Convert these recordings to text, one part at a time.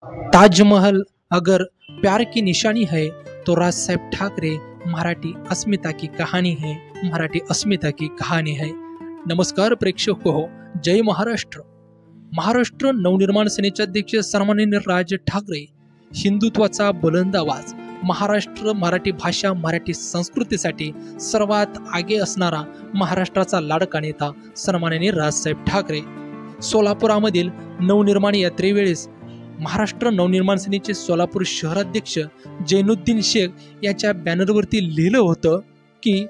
ताजमहल अगर प्यार की निशानी है तो राज साहेब ठाकरे मराठी अस्मिता की कहानी है, मराठी अस्मिता की कहानी है। नमस्कार प्रेक्षक हो, जय महाराष्ट्र। महाराष्ट्र नवनिर्माण सेनेचे अध्यक्ष सन्माननीय राज ठाकरे, हिंदुत्वाचा बुलंद आवाज, महाराष्ट्र मराठी भाषा मराठी संस्कृतीसाठी सर्वात आगे असणारा महाराष्ट्राचा लाडका नेता सन्माननीय राजसाहेब ठाकरे सोलापुरामधील नवनिर्माण यात्रेवेळेस महाराष्ट्र नवनिर्माण सेनेचे सोलापूर शहराध्यक्ष जैनुद्दीन शेख याच्या बॅनरवरती लिहिलं होतं की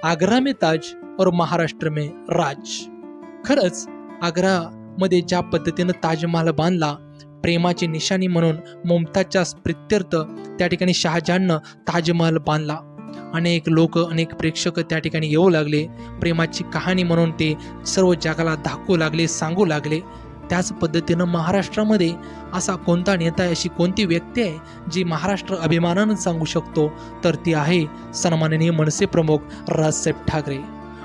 आग्रा में ताज और महाराष्ट्र में राज। खरंच आग्रामध्ये ज्या पद्धतीनं ताजमहाल बांधला, प्रेमाची निशाणी म्हणून मुमताजच्या प्रित्यर्थ त्या ठिकाणी शहाजहाननं ताजमहाल बांधला। अनेक लोक, अनेक प्रेक्षक त्या ठिकाणी येऊ लागले, प्रेमाची कहाणी म्हणून ते सर्व जगाला दाखवू लागले, सांगू लागले। त्याच पद्धतीनं महाराष्ट्रामध्ये असा कोणता नेता आहे, अशी कोणती व्यक्ती आहे जी महाराष्ट्र अभिमानानं सांगू शकतो, तर ती आहे सन्माननीय मनसे प्रमुख राजसाहेब ठाकरे।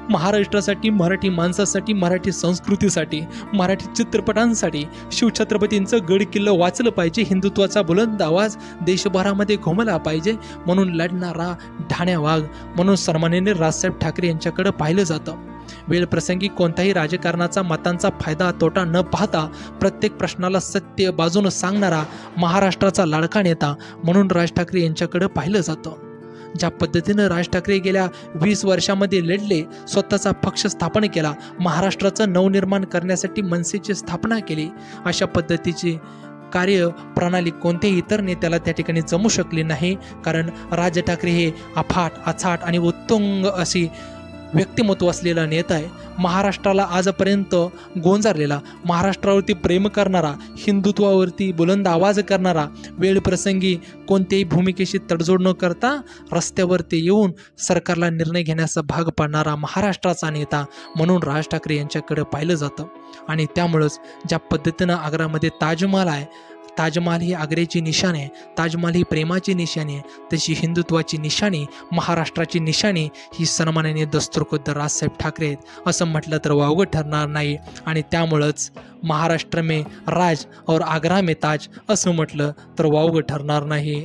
महाराष्ट्रासाठी, मराठी माणसासाठी, मराठी संस्कृतीसाठी, मराठी चित्रपटांसाठी शिवछत्रपतींचं गड किल्लं वाचलं पाहिजे, हिंदुत्वाचा बुलंद आवाज देशभरामध्ये घुमला पाहिजे म्हणून लढणारा ढाण्या वाघ म्हणून सन्माननीय राजसाहेब ठाकरे यांच्याकडे पाहिलं जातं। वेळ प्रसंगी कोणत्याही राजकारणाचा मतांचा फायदा तोटा न पाहता प्रत्येक प्रश्नाला सत्य बाजूनं सांगणारा महाराष्ट्राचा लाडका नेता म्हणून राज ठाकरे यांच्याकडे पाहिलं जातं। ज्या पद्धतीनं राज ठाकरे गेल्या 20 वर्षामध्ये लढले, स्वतःचा पक्ष स्थापन केला, महाराष्ट्राचं नवनिर्माण करण्यासाठी मनसेची स्थापना केली, अशा पद्धतीची कार्यप्रणाली कोणत्याही इतर नेत्याला त्या ठिकाणी जमू शकली नाही। कारण राज ठाकरे हे अफाट, अचाट आणि उत्तुंग अशी व्यक्तिमत्व असलेला नेता आहे। महाराष्ट्राला आजपर्यंत गोंजारलेला, महाराष्ट्रावरती प्रेम करणारा, हिंदुत्वावरती बुलंद आवाज करणारा, वेळ प्रसंगी कोणत्याही भूमिकेशी तडजोड न करता रस्त्यावरती येऊन सरकारला निर्णय घेण्याचा भाग पाडणारा महाराष्ट्राचा नेता म्हणून राज ठाकरे यांच्याकडे पाहिलं जातं। आणि त्यामुळंच ज्या पद्धतीनं आग्रामध्ये ताजमहाल आहे, ताजमहाल ही आग्र्याची निशाणी आहे, ताजमहाल ही प्रेमाची निशाणी आहे, तशी हिंदुत्वाची निशाणी, महाराष्ट्राची निशाणी ही सन्माननीय दस्तूरखुद्द राजसाहेब ठाकरे आहेत असं म्हटलं तर वावगं ठरणार नाही। आणि त्यामुळंच महाराष्ट्र में राज और आग्रा में ताज असं म्हटलं तर वावगं ठरणार नाही।